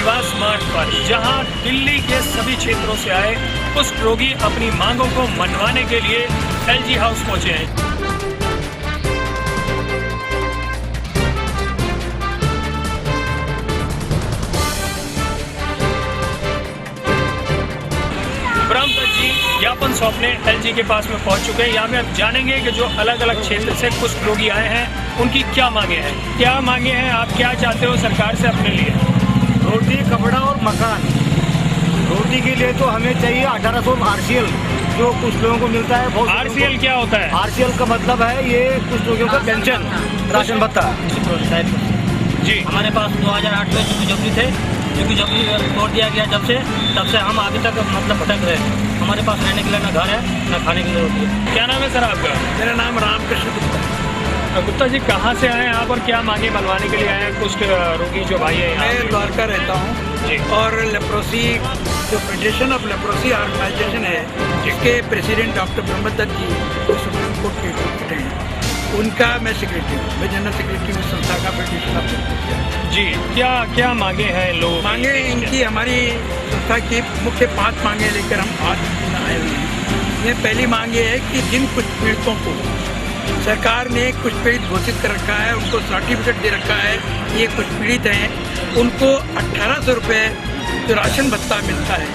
निवास मार्ग पर, जहां दिल्ली के सभी क्षेत्रों से आए कुष्ठ रोगी अपनी मांगों को मनवाने के लिए एलजी हाउस पहुंचे हैं। ब्रह्मदत्त जी ज्ञापन सौंपने एलजी के पास में पहुंच चुके हैं। यहाँ पे आप जानेंगे कि जो अलग अलग क्षेत्र से कुष्ठ रोगी आए हैं उनकी क्या मांगे हैं। क्या मांगे हैं, आप क्या चाहते हो सरकार से अपने लिए? रोटी, कपड़ा और मकान। रोटी के लिए तो हमें चाहिए 1800 आरसीएल, जो कुछ लोगों को मिलता है। बहुत आरसीएल क्या होता है? आरसीएल का मतलब है ये कुछ लोगों का पेंशन, राशन भत्ता जी। हमारे पास 2008 में झुग्गी थे, झुग्गी तोड़ दिया गया तब से हम अभी तक मतलब भटक रहे हैं। हमारे पास रहने के लिए न घर है न खाने के लिए रोटी है। क्या नाम है सर आपका? मेरा नाम रामकृष्ण गुप्ता। गुप्ता जी कहाँ से आए हैं आप और क्या मांगे मनवाने के लिए आए हैं कुष्ठ रोगी जो भाई है यहाँ? मैं द्वारका रहता हूँ जी। और लेप्रोसी जो फेडरेशन ऑफ लेप्रोसी ऑर्गेनाइजेशन है, जिसके प्रेसिडेंट डॉक्टर ब्रह्मदत्त जी जो सुप्रीम कोर्ट के एडवोकेट हैं, उनका मैं सेक्रेटरी हूँ। मैं जनरल सेक्रेटरी हूँ संस्था का, फेडरेशन ऑफ लेप्रोसी। जी, क्या क्या मांगे हैं लोग? मांगे इनकी, हमारी संस्था की मुख्य 5 मांगे लेकर हम आज आए हुए हैं। ये पहली मांग ये है कि जिन कुछ पीड़ितों को सरकार ने कुछ पीड़ित घोषित कर रखा है, उनको सर्टिफिकेट दे रखा है, ये कुछ पीड़ित हैं, उनको 1800 रुपये जो राशन भत्ता मिलता है,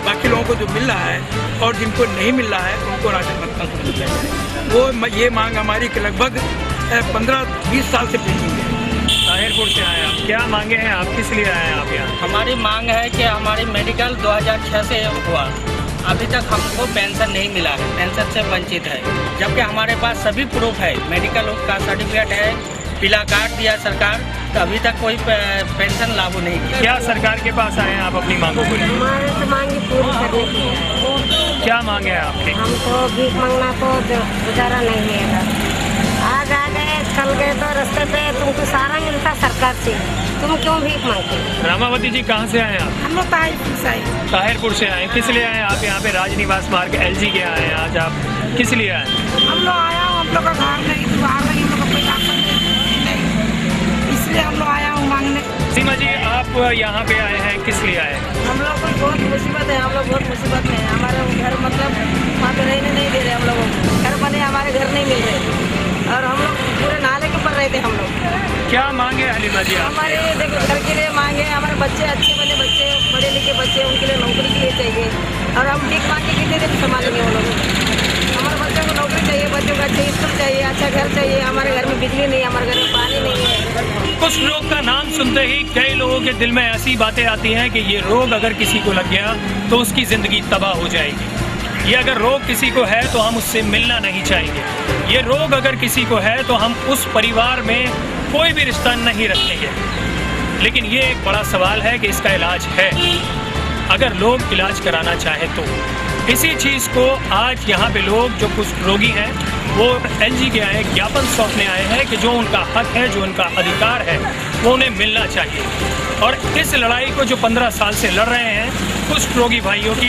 बाकी लोगों को जो मिल रहा है और जिनको नहीं मिल रहा है उनको राशन भत्ता मिल रहा है। वो ये मांग हमारी लगभग 15-20 साल से पेंडिंग है। ताहिरपुर से आए आप, क्या मांगे हैं आप, किस लिए आए हैं आप यहाँ? हमारी मांग है कि हमारी मेडिकल 2006 से हुआ, अभी तक हमको पेंशन नहीं मिला है, पेंशन से वंचित है, जबकि हमारे पास सभी प्रूफ है, मेडिकल का सर्टिफिकेट है, पीला कार्ड दिया सरकार, तो अभी तक कोई पेंशन लागू नहीं किया। क्या सरकार के पास आए हैं आप अपनी मांगों को लेकर? हमारे तो मांगी पूरी करने की है। क्या मांगे हैं आपकी? हमको भीख मांगना तो गुजारा नहीं है। आज आ गए, कल गए तो रास्ते पे तुमको सारा मिलता सरकार से, तुम क्यों भीख मांगते? रामावती जी कहाँ से आए हैं आप? हम लोग ताहिरपुर से आए। ताहिरपुर से आए, किस लिए आए आप यहाँ पे? राजनिवास मार्ग एलजी के आए हैं आज आप, किस लिए आए? हम लोग आया हूँ, हम लोग का घर नहीं, बाहर नहीं, हम लोग का कोई राशन नहीं, इसलिए हम लोग आया हूँ मांगने। सीमा जी आप यहाँ पे आए हैं, किस लिए आए? हम लोग को बहुत मुसीबत है, हम लोग बहुत मुसीबत में है। हमारे घर मतलब वहाँ पे रहने नहीं दे रहे, हम लोगों को घर बने, हमारे घर नहीं मिल रहे और हम लोग पूरे नाले के ऊपर रहते हम लोग। क्या मांगे हलीमा जी आप? हमारे देखो घर के लिए मांगे, हमारे बच्चे अच्छे बने बच्चे, पढ़े लिखे बच्चे, उनके लिए नौकरी के लिए चाहिए और हम भीख मांग के कितने दिन संभालेंगे वो लोग? हमारे बच्चों को नौकरी चाहिए, बच्चों को अच्छे स्कूल चाहिए, अच्छा घर चाहिए। हमारे घर में बिजली नहीं है, हमारे घर में पानी नहीं है। कुष्ठ रोग का नाम सुनते ही कई लोगों के दिल में ऐसी बातें आती हैं कि ये रोग अगर किसी को लग गया तो उसकी जिंदगी तबाह हो जाएगी। ये अगर रोग किसी को है तो हम उससे मिलना नहीं चाहेंगे। ये रोग अगर किसी को है तो हम उस परिवार में कोई भी रिश्ता नहीं रखेंगे। लेकिन ये एक बड़ा सवाल है कि इसका इलाज है, अगर लोग इलाज कराना चाहें तो। इसी चीज़ को आज यहाँ पे लोग जो कुष्ठ रोगी हैं वो एलजी के आए, ज्ञापन सौंपने आए हैं कि जो उनका हक है, जो उनका अधिकार है, वो उन्हें मिलना चाहिए। और इस लड़ाई को जो 15 साल से लड़ रहे हैं कुष्ठ रोगी भाइयों की,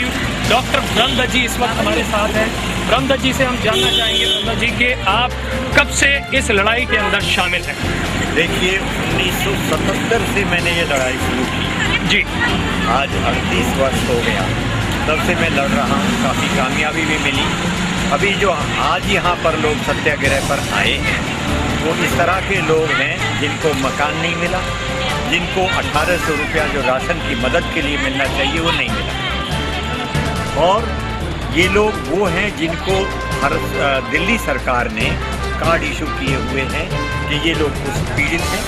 डॉक्टर ब्रह्मदत्त जी इस वक्त हमारे साथ हैं। ब्रह्मदत्त जी से हम जानना चाहेंगे, ब्रह्मदत्त जी कि आप कब से इस लड़ाई के अंदर शामिल हैं? देखिए 1977 से मैंने ये लड़ाई शुरू की जी। आज 38 वर्ष हो गया, तब से मैं लड़ रहा हूँ, काफ़ी कामयाबी भी मिली। अभी जो आज यहाँ पर लोग सत्याग्रह पर आए हैं वो इस तरह के लोग हैं जिनको मकान नहीं मिला, जिनको 1800 रुपया जो राशन की मदद के लिए मिलना चाहिए वो नहीं मिला, और ये लोग वो हैं जिनको दिल्ली सरकार ने कार्ड इशू किए हुए हैं कि ये लोग कुछ पीड़ित हैं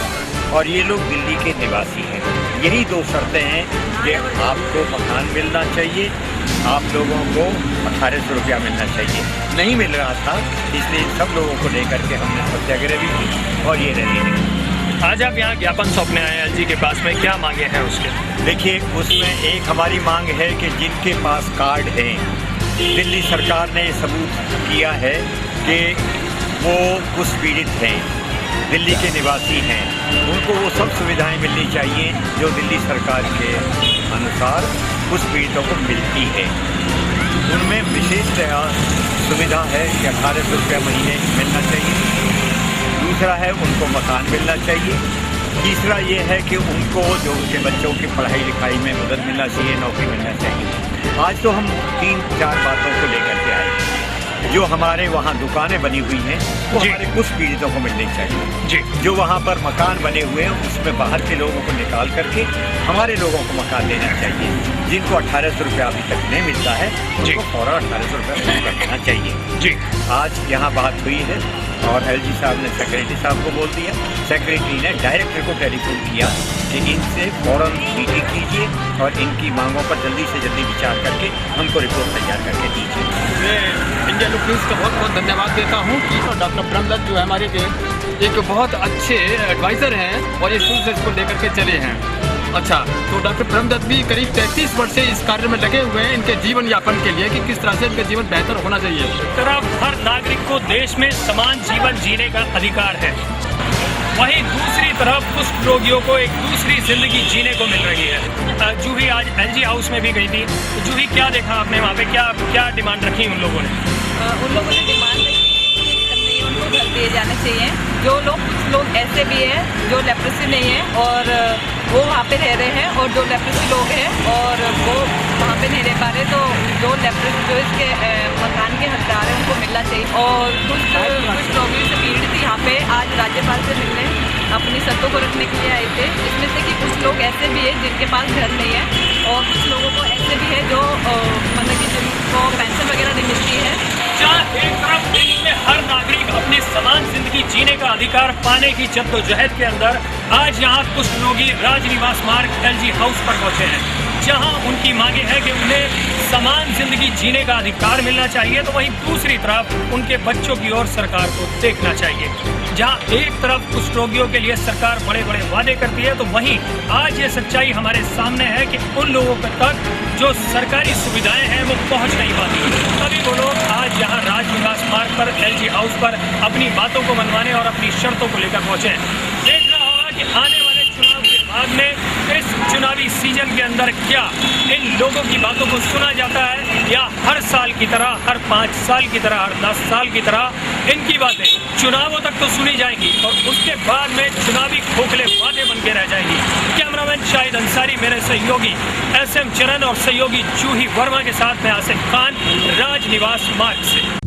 और ये लोग दिल्ली के निवासी हैं। यही 2 शर्तें हैं कि आपको मकान मिलना चाहिए, आप लोगों को 1800 रुपया मिलना चाहिए। नहीं मिल रहा था, इसलिए सब लोगों को लेकर के हमने सत्याग्रह भी की और ये रैली निकाली। आज आप यहाँ ज्ञापन सौंपने आए एलजी के पास में, क्या मांगे हैं उसके? देखिए उसमें एक हमारी मांग है कि जिनके पास कार्ड है, दिल्ली सरकार ने सबूत किया है कि वो कुछ पीड़ित हैं, दिल्ली के निवासी हैं, उनको वो सब सुविधाएं मिलनी चाहिए जो दिल्ली सरकार के अनुसार कुछ पीड़ितों को मिलती है। उनमें विशेषतः सुविधा है कि 1800 रुपया महीने मिलना चाहिए। दूसरा है उनको मकान मिलना चाहिए तीसरा ये है कि उनको जो उनके बच्चों की पढ़ाई लिखाई में मदद मिलना चाहिए, नौकरी मिलना चाहिए। आज तो हम 3-4 बातों को लेकर के आए। जो हमारे वहाँ दुकानें बनी हुई हैं वो जी। हमारे कुछ पीड़ितों को मिलनी चाहिए। जी जो वहाँ पर मकान बने हुए हैं उसमें बाहर के लोगों को निकाल करके हमारे लोगों को मकान देना चाहिए। जिनको 1800 रुपये अभी तक नहीं मिलता है जी। उनको फौरन 1800 रुपये कर देना चाहिए। जी आज यहाँ बात हुई है और एलजी साहब ने सेक्रेटरी साहब को बोल दिया। सेक्रेटरी ने डायरेक्टर को टेलीफोन किया कि इनसे फौरन मीटिंग कीजिए और इनकी मांगों पर जल्दी से जल्दी विचार करके हमको रिपोर्ट तैयार करके दीजिए। मैं इंडिया लुक न्यूज़ का बहुत बहुत धन्यवाद देता हूँ कि डॉक्टर ब्रह्मदत्त जो है हमारे एक बहुत अच्छे एडवाइज़र हैं और ये शुरू से इसको लेकर के चले हैं। अच्छा, तो डॉक्टर ब्रह्मदत्त भी करीब 33 वर्ष से इस कार्य में लगे हुए हैं इनके जीवन यापन के लिए कि किस तरह से इनका जीवन बेहतर होना चाहिए। तरफ हर नागरिक को देश में समान जीवन जीने का अधिकार है, वहीं दूसरी तरफ कुछ रोगियों को एक दूसरी जिंदगी जीने को मिल रही है। जूही आज एलजी हाउस में भी गई थी, तो जूही क्या देखा आपने वहाँ पे, क्या डिमांड रखी उन लोगों ने? उन लोगों ने डिमांड रखी कि उनको घर दिए जाने चाहिए। जो लोग कुछ लोग ऐसे भी हैं जो लेप्रोसी नहीं है और वो वहाँ पे रह रहे हैं, और जो लेप्रोसी लोग हैं और वो वहाँ पे नहीं रह पा रहे, तो जो लेप्रोसी जो इसके मकान के हकदार हैं उनको मिलना चाहिए। और कुछ रोगियों से पीड़ित यहाँ पे आज राज्यपाल से मिलने अपनी शर्तों को रखने के लिए आए थे। इसमें से कि कुछ लोग ऐसे भी हैं जिनके पास घर नहीं है, और कुछ लोगों को ऐसे भी है जो मतलब कि जिनको पेंशन वगैरह नहीं मिलती है। जहाँ एक तरफ देश में हर नागरिक अपनी समान जिंदगी जीने का अधिकार पाने की जद्दोजहद के अंदर आज यहाँ कुछ रोगी राजनिवास मार्ग एलजी हाउस पर पहुंचे हैं, जहाँ उनकी मांगे है कि उन्हें समान जिंदगी जीने का अधिकार मिलना चाहिए, तो वहीं दूसरी तरफ उनके बच्चों की ओर सरकार को देखना चाहिए। जहाँ एक तरफ कुछ रोगियों के लिए सरकार बड़े बड़े वादे करती है, तो वहीं आज ये सच्चाई हमारे सामने है कि उन लोगों तक जो सरकारी सुविधाएं हैं वो पहुंच नहीं पाती। तभी वो लोग आज यहाँ राजनिवास मार्ग पर एलजी हाउस पर अपनी बातों को मनवाने और अपनी शर्तों को लेकर पहुंचे हैं। देखना होगा कि आने वाले चुनाव के बाद में इस चुनावी सीजन के अंदर क्या इन लोगों की बातों को सुना जाता है, या हर साल की तरह, हर 5 साल की तरह, हर 10 साल की तरह इनकी बातें चुनावों तक तो सुनी जाएंगी और उसके बाद में चुनावी खोखले वादे बन के रह जाएंगी। कैमरामैन शाहिद अंसारी, मेरे सहयोगी SM चरण और सहयोगी जूही वर्मा के साथ मैं आसिफ खान, राजनिवास मार्ग से।